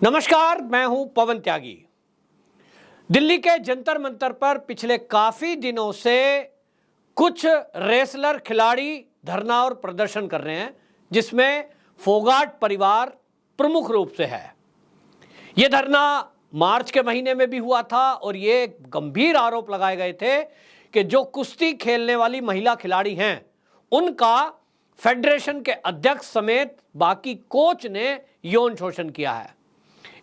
नमस्कार, मैं हूं पवन त्यागी। दिल्ली के जंतर मंतर पर पिछले काफी दिनों से कुछ रेसलर खिलाड़ी धरना और प्रदर्शन कर रहे हैं, जिसमें फोगाट परिवार प्रमुख रूप से है। यह धरना मार्च के महीने में भी हुआ था और ये गंभीर आरोप लगाए गए थे कि जो कुश्ती खेलने वाली महिला खिलाड़ी हैं, उनका फेडरेशन के अध्यक्ष समेत बाकी कोच ने यौन शोषण किया है।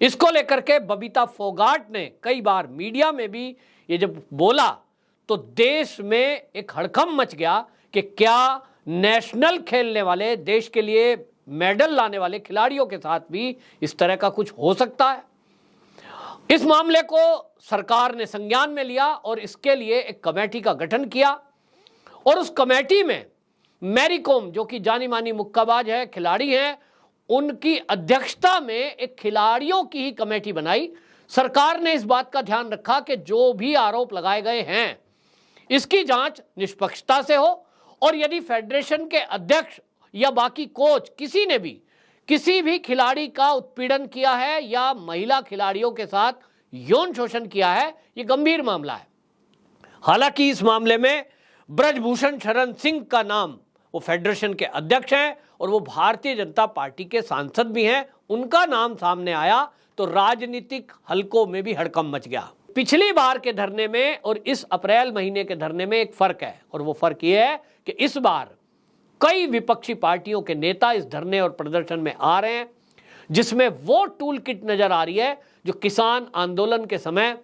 इसको लेकर के बबीता फोगाट ने कई बार मीडिया में भी ये जब बोला तो देश में एक हड़कंप मच गया कि क्या नेशनल खेलने वाले, देश के लिए मेडल लाने वाले खिलाड़ियों के साथ भी इस तरह का कुछ हो सकता है। इस मामले को सरकार ने संज्ञान में लिया और इसके लिए एक कमेटी का गठन किया और उस कमेटी में मैरी कॉम, जो कि जानी मानी मुक्काबाज है, खिलाड़ी हैं, उनकी अध्यक्षता में एक खिलाड़ियों की ही कमेटी बनाई। सरकार ने इस बात का ध्यान रखा कि जो भी आरोप लगाए गए हैं इसकी जांच निष्पक्षता से हो और यदि फेडरेशन के अध्यक्ष या बाकी कोच किसी भी खिलाड़ी का उत्पीड़न किया है या महिला खिलाड़ियों के साथ यौन शोषण किया है, यह गंभीर मामला है। हालांकि इस मामले में ब्रजभूषण शरण सिंह का नाम, वो फेडरेशन के अध्यक्ष हैं और वो भारतीय जनता पार्टी के सांसद भी हैं, उनका नाम सामने आया तो राजनीतिक हलकों में भी हड़कंप मच गया। पिछली बार के धरने में और इस अप्रैल महीने के धरने में एक फर्क है और वो फर्क ये है कि इस बार कई विपक्षी पार्टियों के नेता इस धरने और प्रदर्शन में आ रहे हैं, जिसमें वो टूल किट नजर आ रही है जो किसान आंदोलन के समय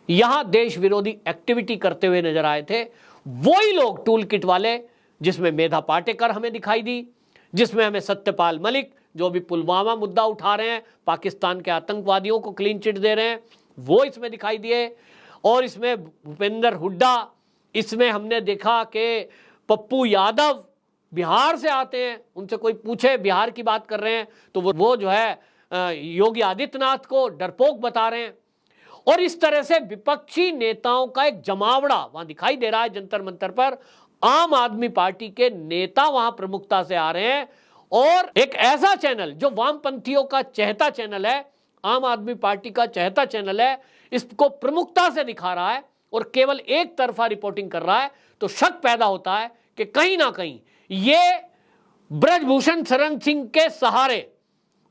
यहां देश विरोधी एक्टिविटी करते हुए नजर आए थे। वही लोग टूल किट वाले, जिसमें मेधा पाटेकर हमें दिखाई दी, जिसमें हमें सत्यपाल मलिक, जो भी पुलवामा मुद्दा उठा रहे हैं, पाकिस्तान के आतंकवादियों को क्लीन चिट दे रहे हैं, वो इसमें दिखाई दिए। और इसमें भूपेंद्र हुड्डा, इसमें हमने देखा कि पप्पू यादव बिहार से आते हैं, उनसे कोई पूछे बिहार की बात कर रहे हैं तो वो जो है योगी आदित्यनाथ को डरपोक बता रहे हैं। और इस तरह से विपक्षी नेताओं का एक जमावड़ा वहां दिखाई दे रहा है जंतर मंतर पर। आम आदमी पार्टी के नेता वहां प्रमुखता से आ रहे हैं और एक ऐसा चैनल जो वामपंथियों का चहेता चैनल है, आम आदमी पार्टी का चहेता चैनल है, इसको प्रमुखता से दिखा रहा है और केवल एक तरफा रिपोर्टिंग कर रहा है। तो शक पैदा होता है कि कहीं ना कहीं ये ब्रजभूषण शरण सिंह के सहारे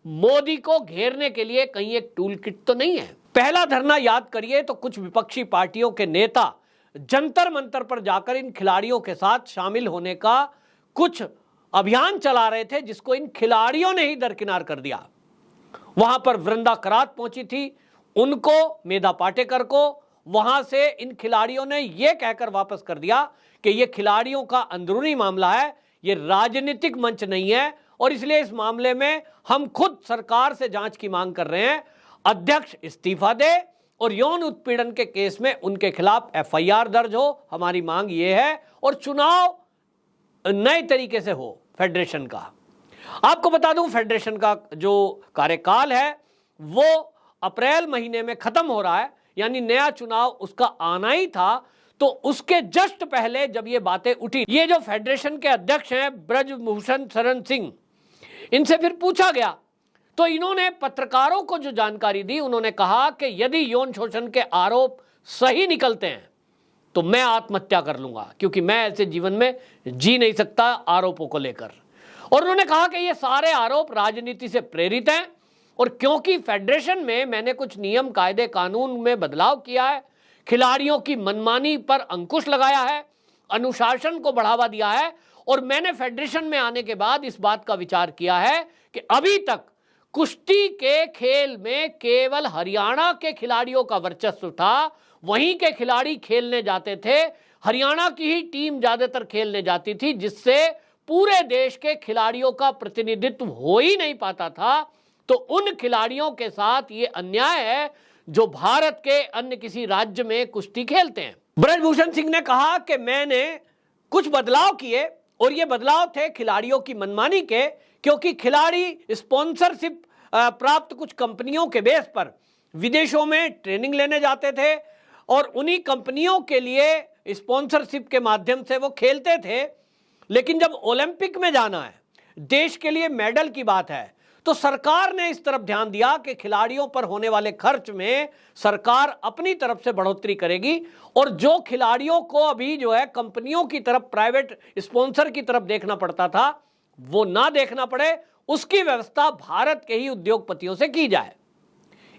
मोदी को घेरने के लिए कहीं एक टूल किट तो नहीं है। पहला धरना याद करिए तो कुछ विपक्षी पार्टियों के नेता जंतर मंतर पर जाकर इन खिलाड़ियों के साथ शामिल होने का कुछ अभियान चला रहे थे, जिसको इन खिलाड़ियों ने ही दरकिनार कर दिया। वहां पर वृंदा करात पहुंची थी, उनको, मेधा पाटेकर को वहां से इन खिलाड़ियों ने यह कहकर वापस कर दिया कि यह खिलाड़ियों का अंदरूनी मामला है, यह राजनीतिक मंच नहीं है और इसलिए इस मामले में हम खुद सरकार से जांच की मांग कर रहे हैं। अध्यक्ष इस्तीफा दे और यौन उत्पीड़न के केस में उनके खिलाफ एफआईआर दर्ज हो, हमारी मांग ये है। और चुनाव नए तरीके से हो फेडरेशन का। आपको बता दूं, फेडरेशन का जो कार्यकाल है वो अप्रैल महीने में खत्म हो रहा है, यानी नया चुनाव उसका आना ही था। तो उसके जस्ट पहले जब ये बातें उठी, ये जो फेडरेशन के अध्यक्ष हैं ब्रजभूषण शरण सिंह, इनसे फिर पूछा गया तो इन्होंने पत्रकारों को जो जानकारी दी, उन्होंने कहा कि यदि यौन शोषण के आरोप सही निकलते हैं तो मैं आत्महत्या कर लूंगा, क्योंकि मैं ऐसे जीवन में जी नहीं सकता आरोपों को लेकर। और उन्होंने कहा कि ये सारे आरोप राजनीति से प्रेरित हैं और क्योंकि फेडरेशन में मैंने कुछ नियम, कायदे, कानून में बदलाव किया है, खिलाड़ियों की मनमानी पर अंकुश लगाया है, अनुशासन को बढ़ावा दिया है और मैंने फेडरेशन में आने के बाद इस बात का विचार किया है कि अभी तक कुश्ती के खेल में केवल हरियाणा के खिलाड़ियों का वर्चस्व था। वहीं के खिलाड़ी खेलने जाते थे, हरियाणा की ही टीम ज्यादातर खेलने जाती थी, जिससे पूरे देश के खिलाड़ियों का प्रतिनिधित्व हो ही नहीं पाता था। तो उन खिलाड़ियों के साथ ये अन्याय है जो भारत के अन्य किसी राज्य में कुश्ती खेलते हैं। ब्रजभूषण सिंह ने कहा कि मैंने कुछ बदलाव किए और ये बदलाव थे खिलाड़ियों की मनमानी के, क्योंकि खिलाड़ी स्पॉन्सरशिप प्राप्त कुछ कंपनियों के बेस पर विदेशों में ट्रेनिंग लेने जाते थे और उन्हीं कंपनियों के लिए स्पॉन्सरशिप के माध्यम से वो खेलते थे। लेकिन जब ओलंपिक में जाना है, देश के लिए मेडल की बात है, तो सरकार ने इस तरफ ध्यान दिया कि खिलाड़ियों पर होने वाले खर्च में सरकार अपनी तरफ से बढ़ोतरी करेगी और जो खिलाड़ियों को अभी जो है कंपनियों की तरफ, प्राइवेट स्पॉन्सर की तरफ देखना पड़ता था, वो ना देखना पड़े, उसकी व्यवस्था भारत के ही उद्योगपतियों से की जाए।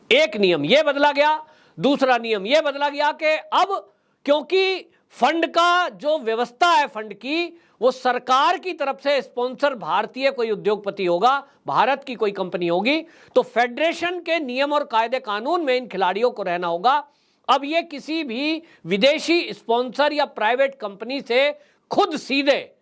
एक नियम यह बदला गया। दूसरा नियम यह बदला गया कि अब क्योंकि फंड का जो व्यवस्था है, फंड की, वो सरकार की तरफ से स्पॉन्सर भारतीय कोई उद्योगपति होगा, भारत की कोई कंपनी होगी, तो फेडरेशन के नियम और कायदे कानून में इन खिलाड़ियों को रहना होगा। अब ये किसी भी विदेशी स्पॉन्सर या प्राइवेट कंपनी से खुद सीधे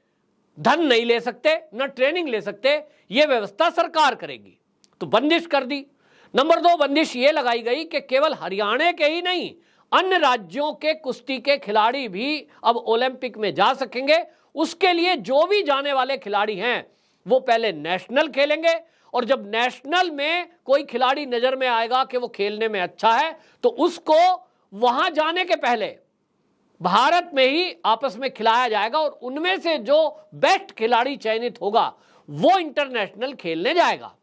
धन नहीं ले सकते, न ट्रेनिंग ले सकते, यह व्यवस्था सरकार करेगी। तो बंदिश कर दी। नंबर 2 बंदिश ये लगाई गई कि केवल हरियाणा के ही नहीं, अन्य राज्यों के कुश्ती के खिलाड़ी भी अब ओलंपिक में जा सकेंगे। उसके लिए जो भी जाने वाले खिलाड़ी हैं वो पहले नेशनल खेलेंगे, और जब नेशनल में कोई खिलाड़ी नजर में आएगा कि वो खेलने में अच्छा है, तो उसको वहां जाने के पहले भारत में ही आपस में खिलाया जाएगा, और उनमें से जो बेस्ट खिलाड़ी चयनित होगा वो इंटरनेशनल खेलने जाएगा।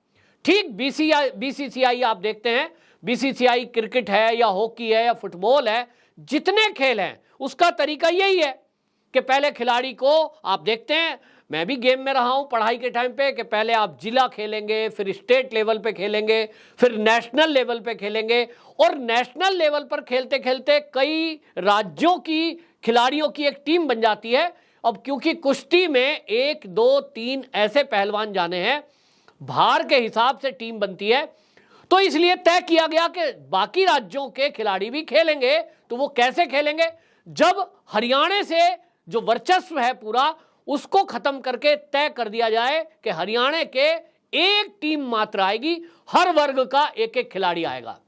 ठीक बीसीसीआई आप देखते हैं, बीसीसीआई क्रिकेट है या हॉकी है या फुटबॉल है, जितने खेल हैं उसका तरीका यही है कि पहले खिलाड़ी को आप देखते हैं, मैं भी गेम में रहा हूं पढ़ाई के टाइम पे, कि पहले आप जिला खेलेंगे, फिर स्टेट लेवल पे खेलेंगे, फिर नेशनल लेवल पे खेलेंगे, और नेशनल लेवल पर खेलते खेलते कई राज्यों की खिलाड़ियों की एक टीम बन जाती है। अब क्योंकि कुश्ती में 1, 2, 3 ऐसे पहलवान जाने हैं, भार के हिसाब से टीम बनती है, तो इसलिए तय किया गया कि बाकी राज्यों के खिलाड़ी भी खेलेंगे। तो वो कैसे खेलेंगे? जब हरियाणा से जो वर्चस्व है पूरा, उसको खत्म करके तय कर दिया जाए कि हरियाणा के एक टीम मात्र आएगी, हर वर्ग का एक एक खिलाड़ी आएगा।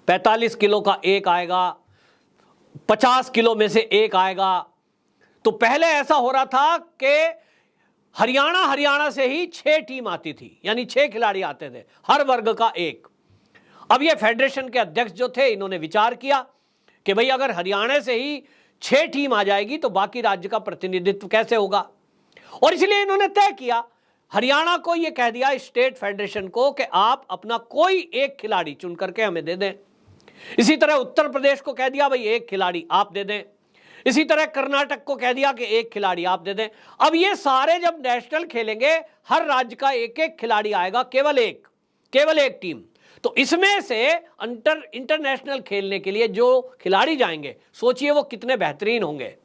45 किलो का एक आएगा, 50 किलो में से एक आएगा। तो पहले ऐसा हो रहा था कि हरियाणा से ही 6 टीम आती थी, यानी 6 खिलाड़ी आते थे, हर वर्ग का एक। अब ये फेडरेशन के अध्यक्ष जो थे, इन्होंने विचार किया कि भाई अगर हरियाणा से ही 6 टीम आ जाएगी तो बाकी राज्य का प्रतिनिधित्व कैसे होगा, और इसलिए इन्होंने तय किया, हरियाणा को यह कह दिया स्टेट फेडरेशन को कि आप अपना कोई एक खिलाड़ी चुन करके हमें दे दें। इसी तरह उत्तर प्रदेश को कह दिया भाई एक खिलाड़ी आप दे दें। इसी तरह कर्नाटक को कह दिया कि एक खिलाड़ी आप दे दें। अब ये सारे जब नेशनल खेलेंगे, हर राज्य का एक एक खिलाड़ी आएगा, केवल एक टीम। तो इसमें से इंटरनेशनल खेलने के लिए जो खिलाड़ी जाएंगे, सोचिए वो कितने बेहतरीन होंगे।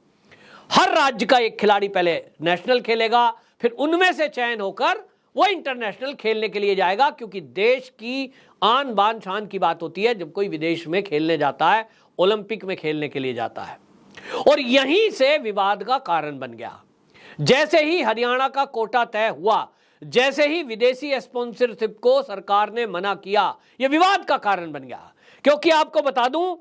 हर राज्य का एक खिलाड़ी पहले नेशनल खेलेगा, फिर उनमें से चयन होकर वो इंटरनेशनल खेलने के लिए जाएगा, क्योंकि देश की आन बान शान की बात होती है जब कोई विदेश में खेलने जाता है, ओलंपिक में खेलने के लिए जाता है। और यहीं से विवाद का कारण बन गया। जैसे ही हरियाणा का कोटा तय हुआ, जैसे ही विदेशी स्पॉन्सरशिप को सरकार ने मना किया, यह विवाद का कारण बन गया। क्योंकि आपको बता दूं,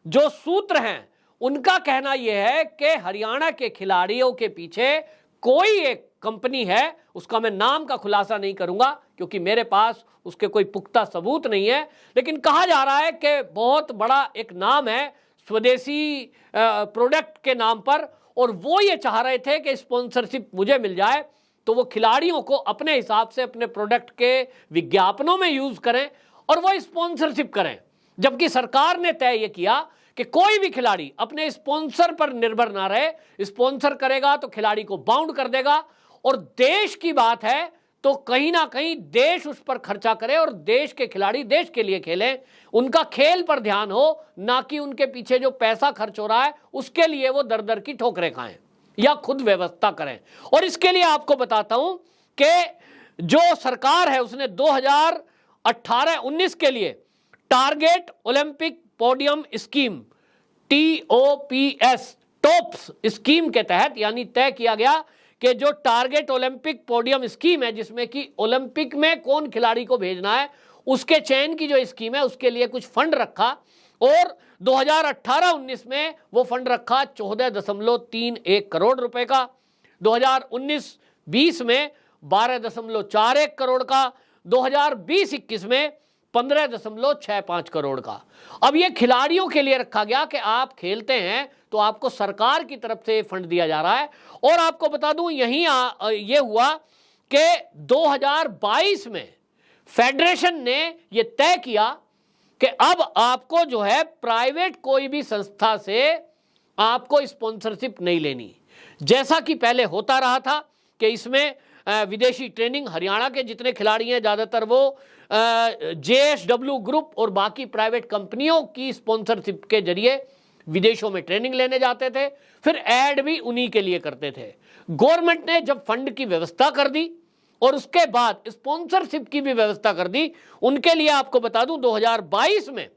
जो सूत्र हैं उनका कहना यह है कि हरियाणा के खिलाड़ियों के पीछे कोई एक कंपनी है, उसका मैं नाम का खुलासा नहीं करूंगा क्योंकि मेरे पास उसके कोई पुख्ता सबूत नहीं है, लेकिन कहा जा रहा है कि बहुत बड़ा एक नाम है स्वदेशी प्रोडक्ट के नाम पर, और वो ये चाह रहे थे कि स्पॉन्सरशिप मुझे मिल जाए तो वो खिलाड़ियों को अपने हिसाब से अपने प्रोडक्ट के विज्ञापनों में यूज करें और वो स्पॉन्सरशिप करें। जबकि सरकार ने तय ये किया कि कोई भी खिलाड़ी अपने स्पॉन्सर पर निर्भर ना रहे, स्पॉन्सर करेगा तो खिलाड़ी को बाउंड कर देगा, और देश की बात है तो कहीं ना कहीं देश उस पर खर्चा करे और देश के खिलाड़ी देश के लिए खेलें, उनका खेल पर ध्यान हो, ना कि उनके पीछे जो पैसा खर्च हो रहा है उसके लिए वो दर दर की ठोकरें खाएं या खुद व्यवस्था करें। और इसके लिए आपको बताता हूं कि जो सरकार है उसने 2018-19 के लिए target Olympic podium scheme tops scheme के तहत, यानी तय किया गया कि जो टारगेट ओलंपिक पोडियम स्कीम है, जिसमें कि ओलंपिक में कौन खिलाड़ी को भेजना है उसके चयन की जो स्कीम है, उसके लिए कुछ फंड रखा, और 2018-19 में वो फंड रखा 14.31 करोड़ रुपए का, 2019-20 में 12.41 करोड़ का, 2020-21 में 15.65 करोड़ का। अब ये खिलाड़ियों के लिए रखा गया कि आप खेलते हैं तो आपको सरकार की तरफ से फंड दिया जा रहा है। और आपको बता दूं, यही ये हुआ कि 2022 में फेडरेशन ने यह तय किया कि अब आपको जो है प्राइवेट कोई भी संस्था से आपको स्पॉन्सरशिप नहीं लेनी, जैसा कि पहले होता रहा था कि इसमें विदेशी ट्रेनिंग, हरियाणा के जितने खिलाड़ी हैं ज़्यादातर वो JSW ग्रुप और बाकी प्राइवेट कंपनियों की स्पॉन्सरशिप के जरिए विदेशों में ट्रेनिंग लेने जाते थे, फिर ऐड भी उन्हीं के लिए करते थे। गवर्नमेंट ने जब फंड की व्यवस्था कर दी और उसके बाद स्पॉन्सरशिप की भी व्यवस्था कर दी, उनके लिए आपको बता दूं 2022 में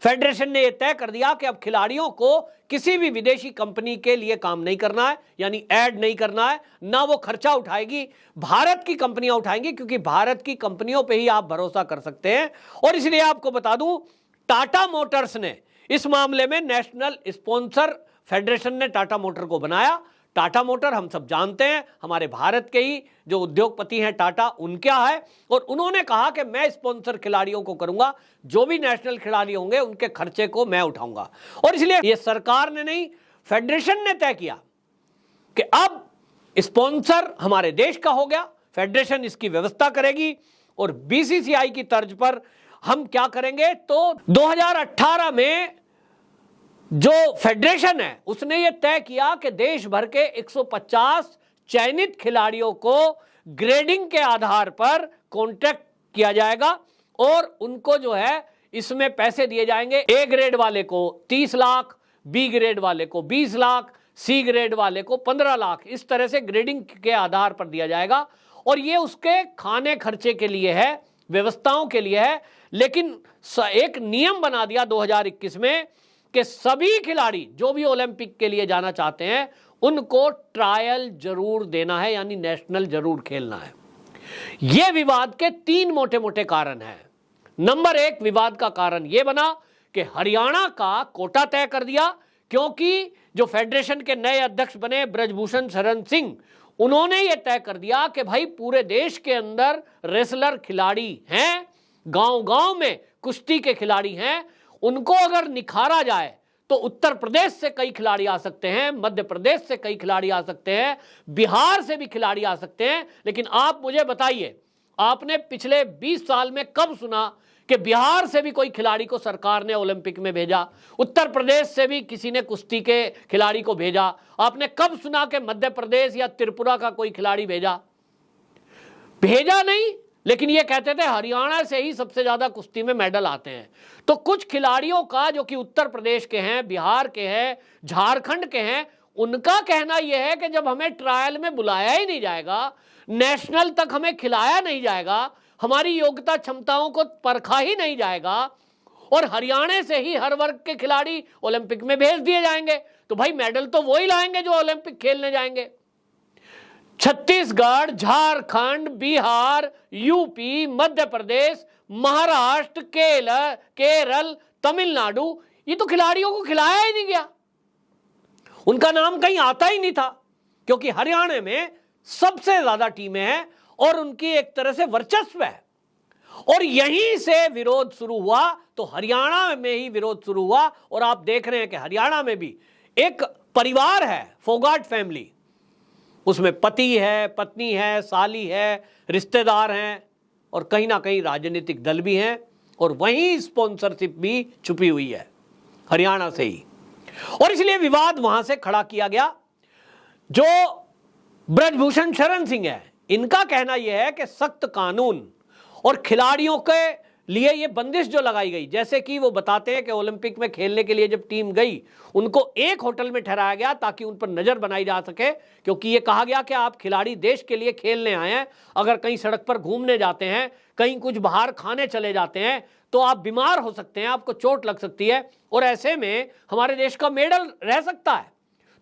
फेडरेशन ने यह तय कर दिया कि अब खिलाड़ियों को किसी भी विदेशी कंपनी के लिए काम नहीं करना है, यानी ऐड नहीं करना है, ना वो खर्चा उठाएगी, भारत की कंपनियां उठाएंगी, क्योंकि भारत की कंपनियों पे ही आप भरोसा कर सकते हैं। और इसलिए आपको बता दूं, टाटा मोटर्स ने इस मामले में नेशनल स्पॉन्सर, फेडरेशन ने टाटा मोटर को बनाया। टाटा मोटर हम सब जानते हैं, हमारे भारत के ही जो उद्योगपति हैं टाटा, उनका है, और उन्होंने कहा कि मैं स्पॉन्सर खिलाड़ियों को करूंगा, जो भी नेशनल खिलाड़ी होंगे उनके खर्चे को मैं उठाऊंगा। और इसलिए ये सरकार ने नहीं, फेडरेशन ने तय किया कि अब स्पॉन्सर हमारे देश का हो गया, फेडरेशन इसकी व्यवस्था करेगी और BCCI की तर्ज पर हम क्या करेंगे। तो 2018 में जो फेडरेशन है उसने ये तय किया कि देश भर के 150 चयनित खिलाड़ियों को ग्रेडिंग के आधार पर कॉन्ट्रैक्ट किया जाएगा और उनको जो है इसमें पैसे दिए जाएंगे। A ग्रेड वाले को 30 लाख, B ग्रेड वाले को 20 लाख, C ग्रेड वाले को 15 लाख, इस तरह से ग्रेडिंग के आधार पर दिया जाएगा। और ये उसके खाने खर्चे के लिए है, व्यवस्थाओं के लिए है। लेकिन एक नियम बना दिया 2021 में कि सभी खिलाड़ी जो भी ओलंपिक के लिए जाना चाहते हैं उनको ट्रायल जरूर देना है, यानी नेशनल जरूर खेलना है। यह विवाद के 3 मोटे मोटे कारण हैं। नंबर 1 विवाद का कारण यह बना कि हरियाणा का कोटा तय कर दिया, क्योंकि जो फेडरेशन के नए अध्यक्ष बने ब्रजभूषण शरण सिंह, उन्होंने यह तय कर दिया कि भाई पूरे देश के अंदर रेसलर खिलाड़ी हैं, गांव गांव में कुश्ती के खिलाड़ी हैं, उनको अगर निखारा जाए तो उत्तर प्रदेश से कई खिलाड़ी आ सकते हैं, मध्य प्रदेश से कई खिलाड़ी आ सकते हैं, बिहार से भी खिलाड़ी आ सकते हैं। लेकिन आप मुझे बताइए, आपने पिछले 20 साल में कब सुना कि बिहार से भी कोई खिलाड़ी को सरकार ने ओलंपिक में भेजा, उत्तर प्रदेश से भी किसी ने कुश्ती के खिलाड़ी को भेजा? आपने कब सुना कि मध्य प्रदेश या त्रिपुरा का कोई खिलाड़ी भेजा नहीं। लेकिन ये कहते थे हरियाणा से ही सबसे ज्यादा कुश्ती में मेडल आते हैं। तो कुछ खिलाड़ियों का जो कि उत्तर प्रदेश के हैं, बिहार के हैं, झारखंड के हैं, उनका कहना यह है कि जब हमें ट्रायल में बुलाया ही नहीं जाएगा, नेशनल तक हमें खिलाया नहीं जाएगा, हमारी योग्यता क्षमताओं को परखा ही नहीं जाएगा और हरियाणा से ही हर वर्ग के खिलाड़ी ओलंपिक में भेज दिए जाएंगे, तो भाई मेडल तो वही लाएंगे जो ओलंपिक खेलने जाएंगे। छत्तीसगढ़, झारखंड, बिहार, यूपी, मध्य प्रदेश, महाराष्ट्र, केरल, तमिलनाडु, ये तो खिलाड़ियों को खिलाया ही नहीं गया, उनका नाम कहीं आता ही नहीं था, क्योंकि हरियाणा में सबसे ज्यादा टीमें हैं और उनकी एक तरह से वर्चस्व है। और यहीं से विरोध शुरू हुआ, तो हरियाणा में ही विरोध शुरू हुआ। और आप देख रहे हैं कि हरियाणा में भी एक परिवार है, फोगाट फैमिली, उसमें पति है, पत्नी है, साली है, रिश्तेदार हैं और कहीं ना कहीं राजनीतिक दल भी हैं, और वहीं स्पॉन्सरशिप भी छुपी हुई है हरियाणा से ही। और इसलिए विवाद वहां से खड़ा किया गया। जो ब्रजभूषण शरण सिंह है, इनका कहना यह है कि सख्त कानून और खिलाड़ियों के लिए ये बंदिश जो लगाई गई, जैसे कि वो बताते हैं कि ओलंपिक में खेलने के लिए जब टीम गई, उनको एक होटल में ठहराया गया ताकि उन पर नजर बनाई जा सके, क्योंकि ये कहा गया कि आप खिलाड़ी देश के लिए खेलने आए हैं, अगर कहीं सड़क पर घूमने जाते हैं, कहीं कुछ बाहर खाने चले जाते हैं, तो आप बीमार हो सकते हैं, आपको चोट लग सकती है और ऐसे में हमारे देश का मेडल रह सकता है।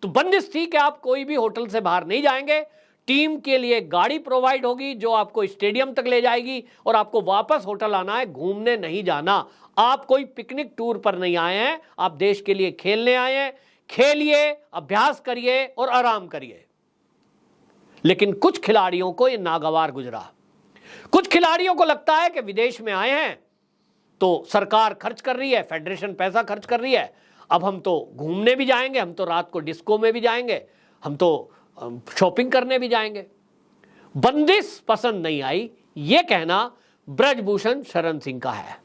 तो बंदिश थी कि आप कोई भी होटल से बाहर नहीं जाएंगे, टीम के लिए गाड़ी प्रोवाइड होगी जो आपको स्टेडियम तक ले जाएगी और आपको वापस होटल आना है, घूमने नहीं जाना। आप कोई पिकनिक टूर पर नहीं आए हैं, आप देश के लिए खेलने आए हैं, खेलिए, अभ्यास करिए और आराम करिए। लेकिन कुछ खिलाड़ियों को यह नागवार गुजरा। कुछ खिलाड़ियों को लगता है कि विदेश में आए हैं तो सरकार खर्च कर रही है, फेडरेशन पैसा खर्च कर रही है, अब हम तो घूमने भी जाएंगे, हम तो रात को डिस्को में भी जाएंगे, हम तो शॉपिंग करने भी जाएंगे। बंदिश पसंद नहीं आई, यह कहना ब्रजभूषण शरण सिंह का है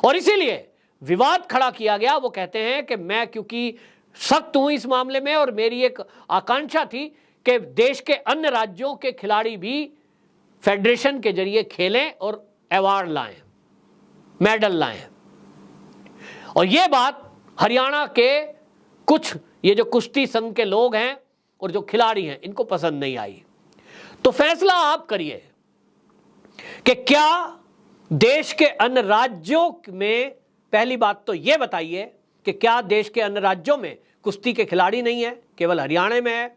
और इसीलिए विवाद खड़ा किया गया। वो कहते हैं कि मैं क्योंकि सख्त हूं इस मामले में और मेरी एक आकांक्षा थी कि देश के अन्य राज्यों के खिलाड़ी भी फेडरेशन के जरिए खेलें और अवार्ड लाएं, मेडल लाएं। और यह बात हरियाणा के कुछ ये जो कुश्ती संघ के लोग हैं और जो खिलाड़ी हैं इनको पसंद नहीं आई। तो फैसला आप करिए कि क्या देश के अन्य राज्यों में, पहली बात तो यह बताइए कि क्या देश के अन्य राज्यों में कुश्ती के खिलाड़ी नहीं है, केवल हरियाणा में है?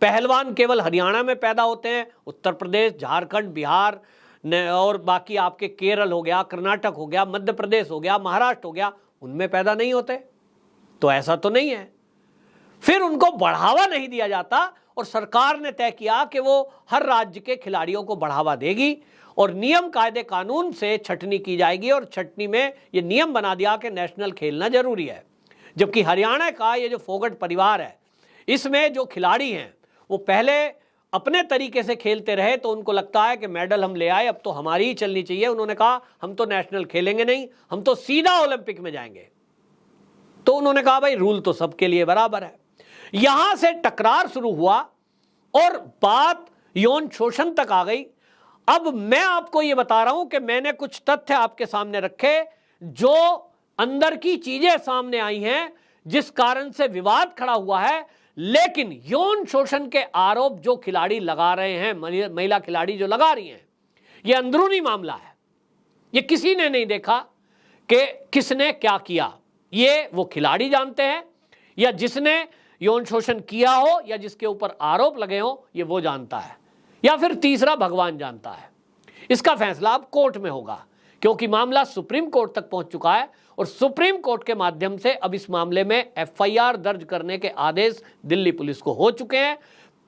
पहलवान केवल हरियाणा में पैदा होते हैं, उत्तर प्रदेश, झारखंड, बिहार और बाकी आपके केरल हो गया, कर्नाटक हो गया, मध्य प्रदेश हो गया, महाराष्ट्र हो गया, उनमें पैदा नहीं होते? तो ऐसा तो नहीं है। फिर उनको बढ़ावा नहीं दिया जाता और सरकार ने तय किया कि वो हर राज्य के खिलाड़ियों को बढ़ावा देगी और नियम कायदे कानून से छटनी की जाएगी और छटनी में ये नियम बना दिया कि नेशनल खेलना जरूरी है। जबकि हरियाणा का ये जो फोगट परिवार है, इसमें जो खिलाड़ी हैं वो पहले अपने तरीके से खेलते रहे तो उनको लगता है कि मेडल हम ले आए, अब तो हमारी ही चलनी चाहिए। उन्होंने कहा हम तो नेशनल खेलेंगे नहीं, हम तो सीधा ओलंपिक में जाएंगे। तो उन्होंने कहा भाई रूल तो सबके लिए बराबर है। यहां से टकरार शुरू हुआ और बात यौन शोषण तक आ गई। अब मैं आपको यह बता रहा हूं कि मैंने कुछ तथ्य आपके सामने रखे जो अंदर की चीजें सामने आई हैं जिस कारण से विवाद खड़ा हुआ है। लेकिन यौन शोषण के आरोप जो खिलाड़ी लगा रहे हैं, महिला खिलाड़ी जो लगा रही हैं, यह अंदरूनी मामला है। यह किसी ने नहीं देखा कि किसने क्या किया। ये वो खिलाड़ी जानते हैं या जिसने यौन शोषण किया हो या जिसके ऊपर आरोप लगे हो ये वो जानता है, या फिर तीसरा भगवान जानता है। इसका फैसला अब कोर्ट में होगा क्योंकि मामला सुप्रीम कोर्ट तक पहुंच चुका है और सुप्रीम कोर्ट के माध्यम से अब इस मामले में एफआईआर दर्ज करने के आदेश दिल्ली पुलिस को हो चुके हैं।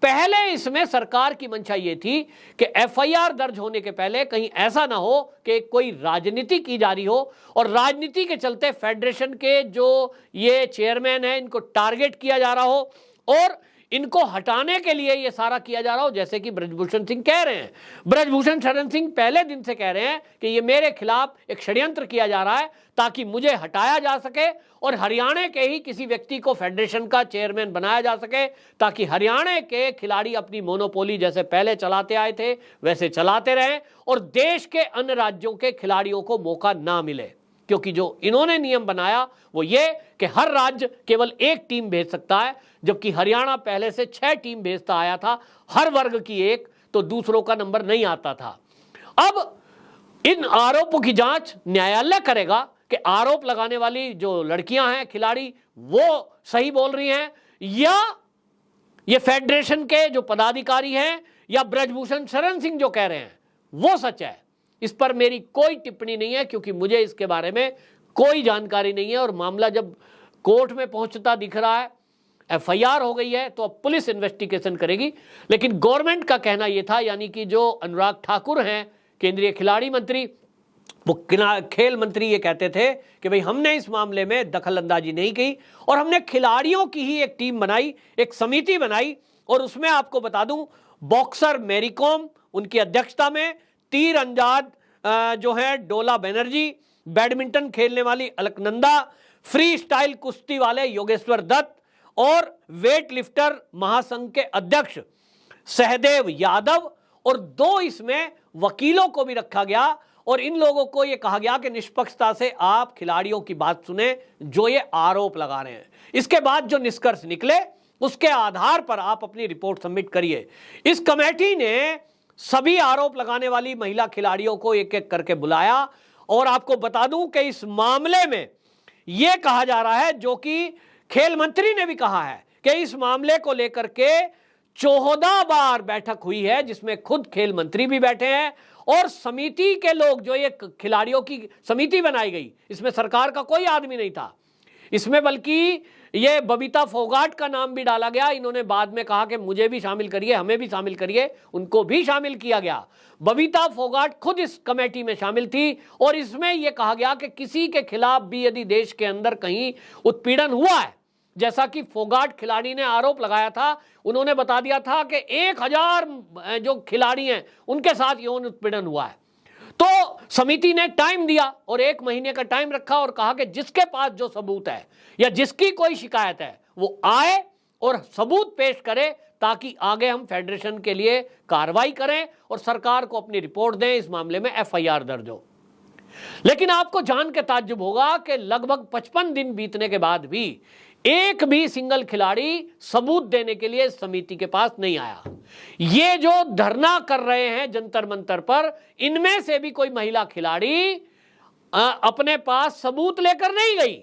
पहले इसमें सरकार की मंशा ये थी कि एफआईआर दर्ज होने के पहले कहीं ऐसा ना हो कि कोई राजनीति की जा रही हो और राजनीति के चलते फेडरेशन के जो ये चेयरमैन है इनको टारगेट किया जा रहा हो और इनको हटाने के लिए ये सारा किया जा रहा हो, जैसे कि ब्रजभूषण सिंह कह रहे हैं। ब्रजभूषण शरण सिंह पहले दिन से कह रहे हैं कि ये मेरे खिलाफ एक षड्यंत्र किया जा रहा है ताकि मुझे हटाया जा सके और हरियाणा के ही किसी व्यक्ति को फेडरेशन का चेयरमैन बनाया जा सके ताकि हरियाणा के खिलाड़ी अपनी मोनोपोली जैसे पहले चलाते आए थे वैसे चलाते रहें और देश के अन्य राज्यों के खिलाड़ियों को मौका ना मिले। क्योंकि जो इन्होंने नियम बनाया वो ये कि हर राज्य केवल एक टीम भेज सकता है, जबकि हरियाणा पहले से 6 टीम भेजता आया था, हर वर्ग की एक, तो दूसरों का नंबर नहीं आता था। अब इन आरोपों की जांच न्यायालय करेगा कि आरोप लगाने वाली जो लड़कियां हैं खिलाड़ी वो सही बोल रही हैं या ये फेडरेशन के जो पदाधिकारी हैं या ब्रजभूषण शरण सिंह जो कह रहे हैं वो सच है। इस पर मेरी कोई टिप्पणी नहीं है क्योंकि मुझे इसके बारे में कोई जानकारी नहीं है और मामला जब कोर्ट में पहुंचता दिख रहा है, एफआईआर हो गई है, तो अब पुलिस इन्वेस्टिगेशन करेगी। लेकिन गवर्नमेंट का कहना यह था, यानी कि जो अनुराग ठाकुर हैं केंद्रीय खिलाड़ी मंत्री, वो खेल मंत्री, ये कहते थे कि भाई हमने इस मामले में दखल अंदाजी नहीं की और हमने खिलाड़ियों की ही एक टीम बनाई, एक समिति बनाई और उसमें आपको बता दूं बॉक्सर मैरी कॉम उनकी अध्यक्षता में, तीर अंदाज जो है डोला बनर्जी, बैडमिंटन खेलने वाली अलकनंदा, फ्री स्टाइल कुश्ती वाले योगेश्वर दत्त और वेट लिफ्टर महासंघ के अध्यक्ष सहदेव यादव और 2 इसमें वकीलों को भी रखा गया और इन लोगों को यह कहा गया कि निष्पक्षता से आप खिलाड़ियों की बात सुने जो ये आरोप लगा रहे हैं। इसके बाद जो निष्कर्ष निकले उसके आधार पर आप अपनी रिपोर्ट सबमिट करिए। इस कमेटी ने सभी आरोप लगाने वाली महिला खिलाड़ियों को एक एक करके बुलाया और आपको बता दूं कि इस मामले में यह कहा जा रहा है, जो कि खेल मंत्री ने भी कहा है कि इस मामले को लेकर के 14 बार बैठक हुई है जिसमें खुद खेल मंत्री भी बैठे हैं और समिति के लोग, जो ये खिलाड़ियों की समिति बनाई गई, इसमें सरकार का कोई आदमी नहीं था, इसमें बल्कि ये बबीता फोगाट का नाम भी डाला गया। इन्होंने बाद में कहा कि मुझे भी शामिल करिए, हमें भी शामिल करिए, उनको भी शामिल किया गया। बबीता फोगाट खुद इस कमेटी में शामिल थी और इसमें यह कहा गया कि किसी के खिलाफ भी यदि देश के अंदर कहीं उत्पीड़न हुआ है, जैसा कि फोगाट खिलाड़ी ने आरोप लगाया था, उन्होंने बता दिया था कि 1000 जो खिलाड़ी हैं उनके साथ यौन उत्पीड़न हुआ है, तो समिति ने टाइम दिया और 1 महीने का टाइम रखा और कहा कि जिसके पास जो सबूत है या जिसकी कोई शिकायत है वो आए और सबूत पेश करे, ताकि आगे हम फेडरेशन के लिए कार्रवाई करें और सरकार को अपनी रिपोर्ट दें, इस मामले में एफआईआर दर्ज हो। लेकिन आपको जान के ताज्जुब होगा कि लगभग 55 दिन बीतने के बाद भी एक भी सिंगल खिलाड़ी सबूत देने के लिए समिति के पास नहीं आया। ये जो धरना कर रहे हैं जंतर मंतर पर, इनमें से भी कोई महिला खिलाड़ी अपने पास सबूत लेकर नहीं गई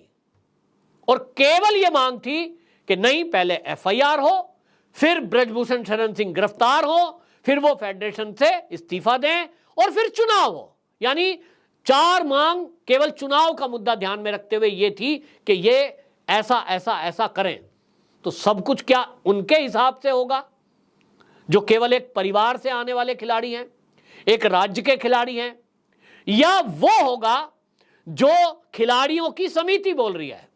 और केवल ये मांग थी कि नहीं, पहले एफआईआर हो, फिर ब्रजभूषण शरण सिंह गिरफ्तार हो, फिर वो फेडरेशन से इस्तीफा दें और फिर चुनाव हो। यानी 4 मांग केवल चुनाव का मुद्दा ध्यान में रखते हुए ये थी कि ये ऐसा ऐसा ऐसा करें। तो सब कुछ क्या उनके हिसाब से होगा, जो केवल एक परिवार से आने वाले खिलाड़ी हैं, एक राज्य के खिलाड़ी हैं, या वो होगा जो खिलाड़ियों की समिति बोल रही है,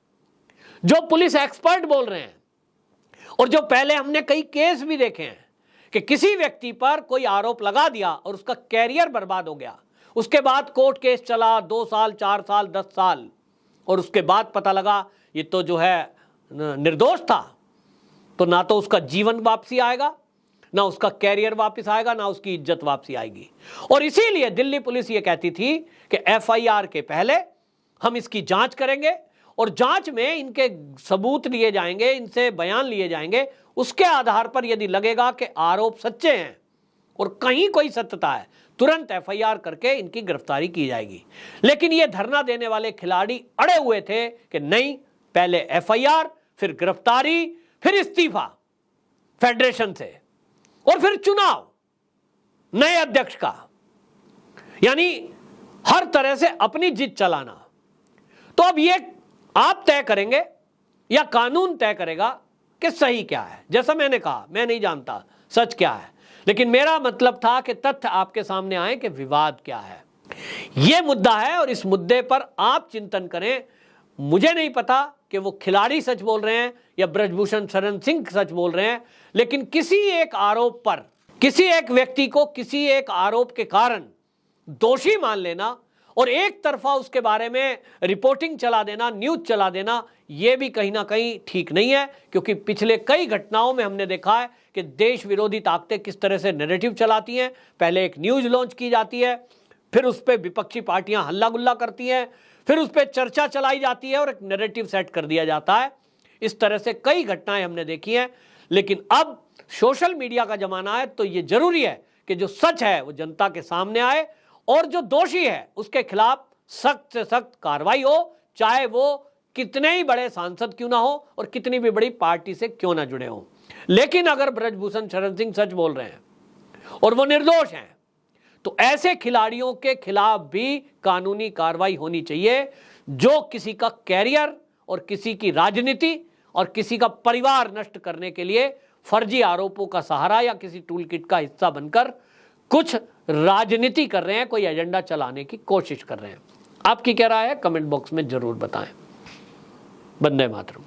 जो पुलिस एक्सपर्ट बोल रहे हैं, और जो पहले हमने कई केस भी देखे हैं कि किसी व्यक्ति पर कोई आरोप लगा दिया और उसका कैरियर बर्बाद हो गया, उसके बाद कोर्ट केस चला 2 साल 4 साल 10 साल, और उसके बाद पता लगा ये तो जो है निर्दोष था, तो ना तो उसका जीवन वापसी आएगा, ना उसका कैरियर वापस आएगा, ना उसकी इज्जत वापसी आएगी। और इसीलिए दिल्ली पुलिस ये कहती थी कि एफआईआर के पहले हम इसकी जांच करेंगे और जांच में इनके सबूत लिए जाएंगे, इनसे बयान लिए जाएंगे, उसके आधार पर यदि लगेगा कि आरोप सच्चे हैं और कहीं कोई सत्यता है, तुरंत एफआईआर करके इनकी गिरफ्तारी की जाएगी। लेकिन ये धरना देने वाले खिलाड़ी अड़े हुए थे कि नहीं, पहले एफआईआर, फिर गिरफ्तारी, फिर इस्तीफा फेडरेशन से और फिर चुनाव नए अध्यक्ष का, यानी हर तरह से अपनी जिद चलाना। तो अब ये आप तय करेंगे या कानून तय करेगा कि सही क्या है। जैसा मैंने कहा, मैं नहीं जानता सच क्या है, लेकिन मेरा मतलब था कि तथ्य आपके सामने आए कि विवाद क्या है। यह मुद्दा है और इस मुद्दे पर आप चिंतन करें। मुझे नहीं पता कि वो खिलाड़ी सच बोल रहे हैं या ब्रजभूषण शरण सिंह सच बोल रहे हैं, लेकिन किसी एक आरोप पर, किसी एक व्यक्ति को किसी एक आरोप के कारण दोषी मान लेना और एक तरफा उसके बारे में रिपोर्टिंग चला देना, न्यूज़ चला देना, यह भी कहीं ना कहीं ठीक नहीं है। क्योंकि पिछले कई घटनाओं में हमने देखा है कि देश विरोधी ताकतें किस तरह से नैरेटिव चलाती हैं। पहले एक न्यूज़ लॉन्च की जाती है, फिर उस पर विपक्षी पार्टियां हल्ला गुल्ला करती हैं, फिर उस पर चर्चा चलाई जाती है और एक नैरेटिव सेट कर दिया जाता है। इस तरह से कई घटनाएं हमने देखी हैं। लेकिन अब सोशल मीडिया का जमाना है, तो ये जरूरी है कि जो सच है वो जनता के सामने आए और जो दोषी है उसके खिलाफ सख्त से सख्त कार्रवाई हो, चाहे वो कितने ही बड़े सांसद क्यों ना हो और कितनी भी बड़ी पार्टी से क्यों ना जुड़े हो। लेकिन अगर ब्रजभूषण शरण सिंह सच बोल रहे हैं और वो निर्दोष हैं, तो ऐसे खिलाड़ियों के खिलाफ भी कानूनी कार्रवाई होनी चाहिए, जो किसी का कैरियर और किसी की राजनीति और किसी का परिवार नष्ट करने के लिए फर्जी आरोपों का सहारा या किसी टूल किट का हिस्सा बनकर कुछ राजनीति कर रहे हैं, कोई एजेंडा चलाने की कोशिश कर रहे हैं। आपकी क्या राय है, कमेंट बॉक्स में जरूर बताएं। वंदे मातरम।